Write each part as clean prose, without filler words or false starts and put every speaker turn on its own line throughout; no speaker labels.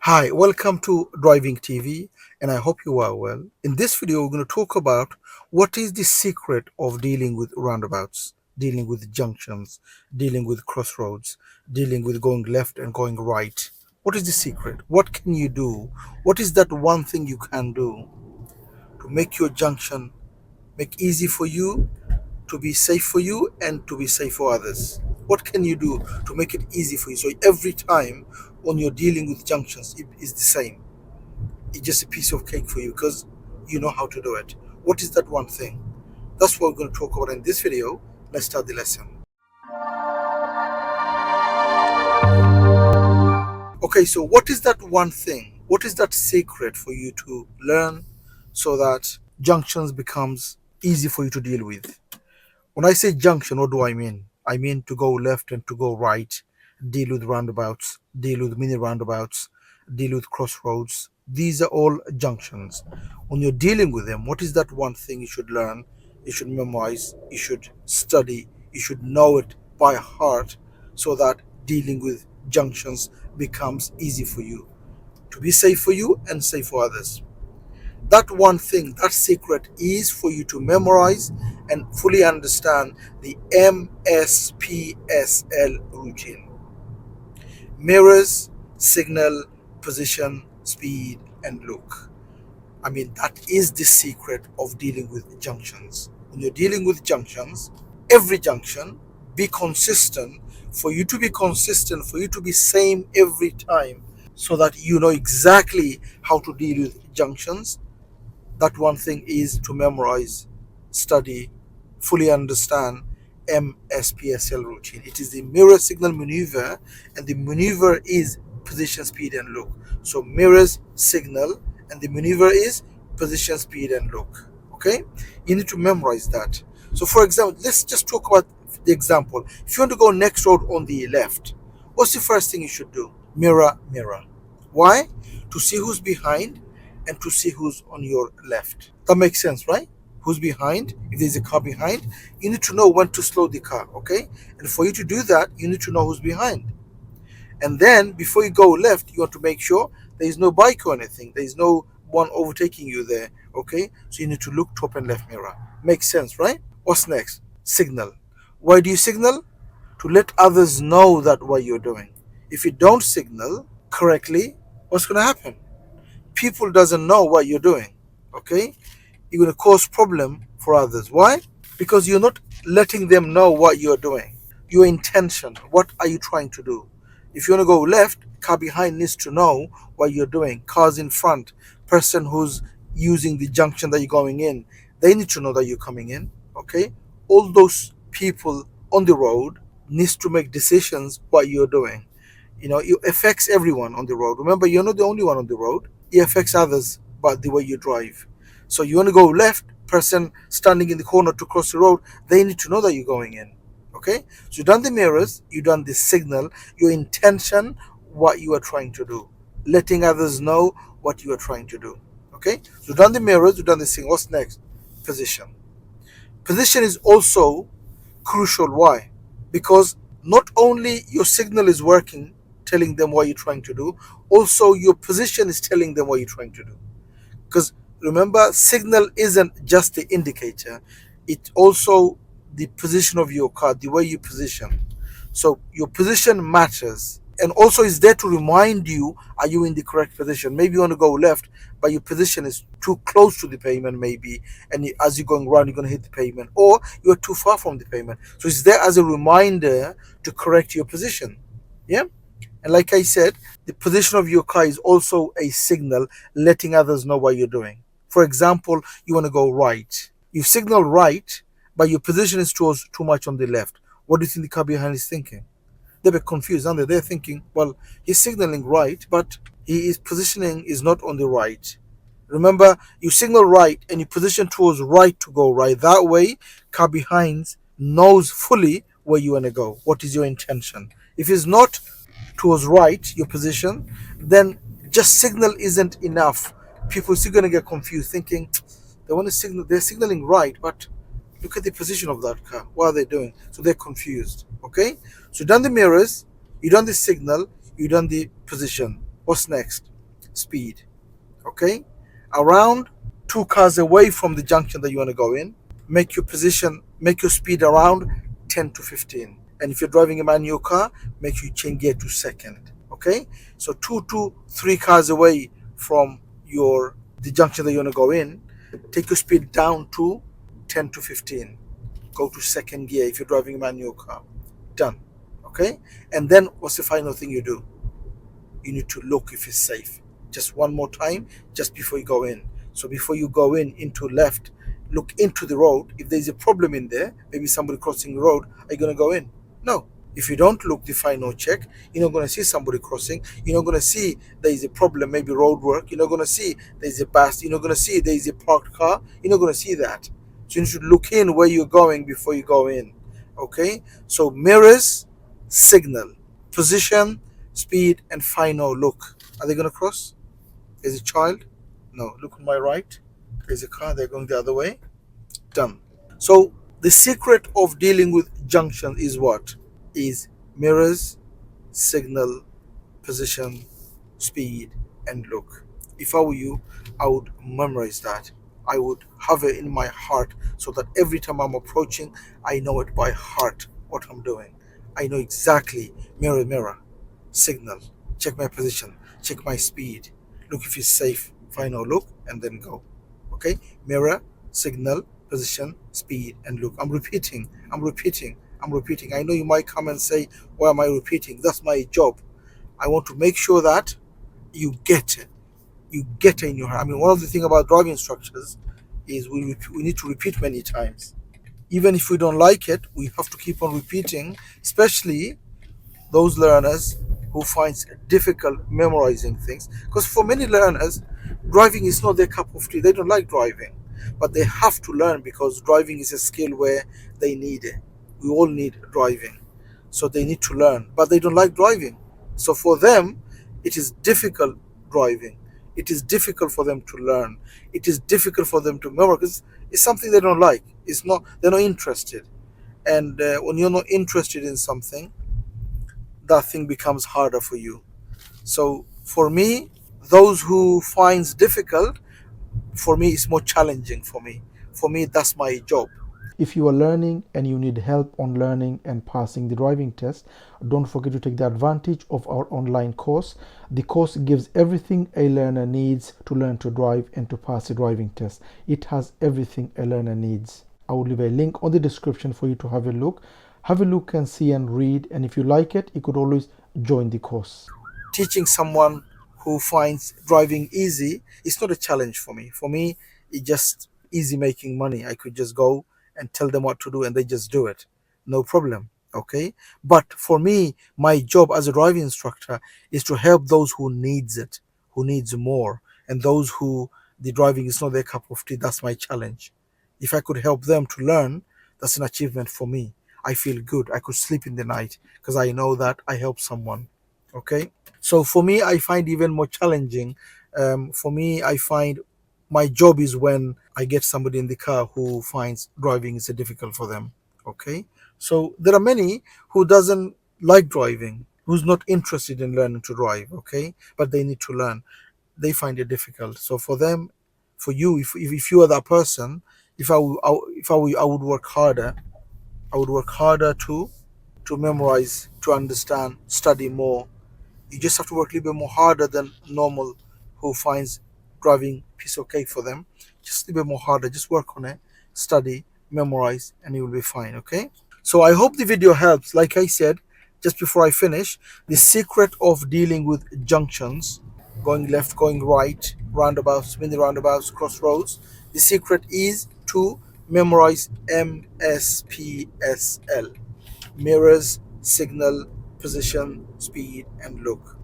Hi, welcome to Driving TV, and I hope you are well. In this video, we're going to talk about what is the secret of dealing with roundabouts, dealing with junctions, dealing with crossroads, dealing with going left and going right. What is the secret? What can you do? What is that one thing you can do to make your junction make easy for you, to be safe for you, and to be safe for others? What can you do to make it easy for you so every time when you're dealing with junctions, it is the same? It's just a piece of cake for you because you know how to do it. What is that one thing? That's what we're going to talk about in this video. Let's start the lesson. Okay, so what is that one thing? What is that secret for you to learn so that junctions becomes easy for you to deal with? When I say junction, what do I mean? I mean to go left and to go right, deal with roundabouts, deal with mini roundabouts, deal with crossroads. These are all junctions. When you're dealing with them, what is that one thing you should learn, you should memorize, you should study, you should know it by heart so that dealing with junctions becomes easy for you, to be safe for you and safe for others? That one thing, that secret is for you to memorize and fully understand the MSPSL routine: mirrors, signal, position, speed, and look. I mean, that is the secret of dealing with junctions. When you're dealing with junctions, every junction, be consistent. For you to be consistent, for you to be same every time, so that you know exactly how to deal with junctions. That one thing is to memorize, study, fully understand MSPSL routine. It is the mirror signal maneuver, and the maneuver is position, speed, and look. So mirrors, signal, and the maneuver is position, speed, and look. Okay, you need to memorize that. So, for example, let's just talk about the example. If you want to go next road on the left, what's the first thing you should do? Mirror, mirror. Why? To see who's behind and to see who's on your left. That makes sense, right? Who's behind? If there's a car behind, you need to know when to slow the car, okay? And for you to do that, you need to know who's behind. And then before you go left, you want to make sure there is no bike or anything. There is no one overtaking you there, okay? So you need to look top and left mirror. Makes sense, right? What's next? Signal. Why do you signal? To let others know that what you're doing. If you don't signal correctly, what's going to happen? People doesn't know what you're doing, okay? You're going to cause problem for others. Why? Because you're not letting them know what you're doing, your intention. What are you trying to do? If you want to go left, car behind needs to know what you're doing. Cars in front, person who's using the junction that you're going in, they need to know that you're coming in, okay? All those people on the road needs to make decisions what you're doing. It affects everyone on the road. Remember, you're not the only one on the road. It affects others by the way you drive. So you want to go left, person standing in the corner to cross the road, they need to know that you're going in. Okay? So you've done the mirrors, you've done the signal, your intention, what you are trying to do. Letting others know what you are trying to do. Okay? So you've done the mirrors, you've done the signal. What's next? Position. Position is also crucial. Why? Because not only your signal is working, telling them what you're trying to do, also your position is telling them what you're trying to do. Because remember, signal isn't just the indicator, it's also the position of your car, the way you position. So your position matters, and also is there to remind you, are you in the correct position? Maybe you want to go left, but your position is too close to the pavement, maybe, and as you're going around, you're going to hit the pavement, or you're too far from the pavement. So it's there as a reminder to correct your position. Yeah. And like I said, the position of your car is also a signal letting others know what you're doing. For example, you want to go right. You signal right, but your position is towards too much on the left. What do you think the car behind is thinking? They're a bit confused, aren't they? They're thinking, well, he's signaling right, but his positioning is not on the right. Remember, you signal right and you position towards right to go right. That way, car behind knows fully where you want to go. What is your intention? If it's not towards right, your position, then just signal isn't enough. People are still going to get confused, thinking they want to signal, they're signaling right, but look at the position of that car. What are they doing? So they're confused. Okay? So you've done the mirrors, you've done the signal, you've done the position. What's next? Speed. Okay, around 2 cars away from the junction that you want to go in, make your speed around 10 to 15. And if you're driving a manual car, make sure you change gear to second. Okay, so 2 to 3 cars away from the junction that you want to go in, take your speed down to 10 to 15. Go to second gear if you're driving a manual car. Done. Okay, and then what's the final thing you do? You need to look if it's safe. Just one more time, just before you go in. So before you go in into left, look into the road. If there's a problem in there, maybe somebody crossing the road, are you going to go in? No. If you don't look the final check, you're not going to see somebody crossing. You're not going to see there is a problem, maybe road work. You're not going to see there's a bus. You're not going to see there is a parked car. You're not going to see that. So you should look in where you're going before you go in. Okay? So mirrors, signal, position, speed, and final look. Are they going to cross? There's a child? No. Look on my right. There's a car. They're going the other way. Done. So the secret of dealing with junction is what? Is mirrors, signal, position, speed, and look. If I were you, I would memorize that. I would have it in my heart so that every time I'm approaching, I know it by heart what I'm doing. I know exactly mirror, mirror, signal, check my position, check my speed, look if it's safe, final look, and then go. Okay? Mirror, signal, position, speed, and look. I'm repeating. I know you might come and say, why am I repeating? That's my job. I want to make sure that you get it. You get it in your head. I mean, one of the things about driving instructors is we need to repeat many times. Even if we don't like it, we have to keep on repeating, especially those learners who finds it difficult memorizing things. Because for many learners, driving is not their cup of tea. They don't like driving, but they have to learn because driving is a skill where they need it. We all need driving, so they need to learn, but they don't like driving. So for them, it is difficult driving. It is difficult for them to learn. It is difficult for them to memorize because it's something they don't like. It's not. They're not interested. And when you're not interested in something, that thing becomes harder for you. So for me, those who finds difficult, for me it's more challenging for me. For me, that's my job.
If you are learning and you need help on learning and passing the driving test, don't forget to take the advantage of our online course. The course gives everything a learner needs to learn to drive and to pass the driving test. It has everything a learner needs. I will leave a link on the description for you to have a look. Have a look and see and read, and if you like it, you could always join the course.
Teaching someone who finds driving easy is not a challenge for me. For me, it's just easy making money. I could just go and tell them what to do and they just do it. No problem. Okay. But for me, my job as a driving instructor is to help those who needs it, who needs more, and those who the driving is not their cup of tea. That's my challenge. If I could help them to learn, that's an achievement for me. I feel good. I could sleep in the night because I know that I helped someone. Okay. So for me, I find even more challenging. For me, I find my job is when I get somebody in the car who finds driving is difficult for them. Okay. So there are many who doesn't like driving, who's not interested in learning to drive. Okay. But they need to learn. They find it difficult. So for them, for you, if you are that person, if I would work harder. I would work harder to memorize, to understand, study more. You just have to work a little bit more harder than normal who finds driving piece of cake for them. Just a little bit more harder. Just work on it, study, memorize, and you will be fine. Okay. So I hope the video helps. Like I said, just before I finish, the secret of dealing with junctions, going left, going right, roundabouts, mini roundabouts, crossroads, the secret is to memorize MSPSL: mirrors, signal, position, speed, and look.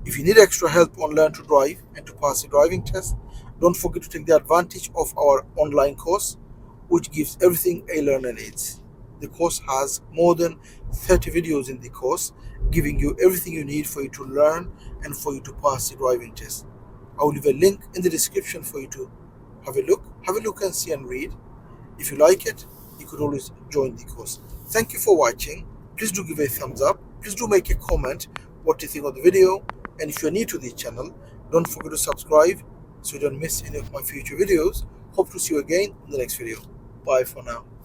If you need extra help on learn to drive and to pass the driving test, don't forget to take the advantage of our online course, which gives everything a learner needs. The course has more than 30 videos in the course, giving you everything you need for you to learn and for you to pass the driving test. I will leave a link in the description for you to have a look. Have a look and see and read. If you like it, you could always join the course. Thank you for watching. Please do give a thumbs up. Please do make a comment what you think of the video. And if you're new to the channel, don't forget to subscribe so you don't miss any of my future videos. Hope to see you again in the next video. Bye for now.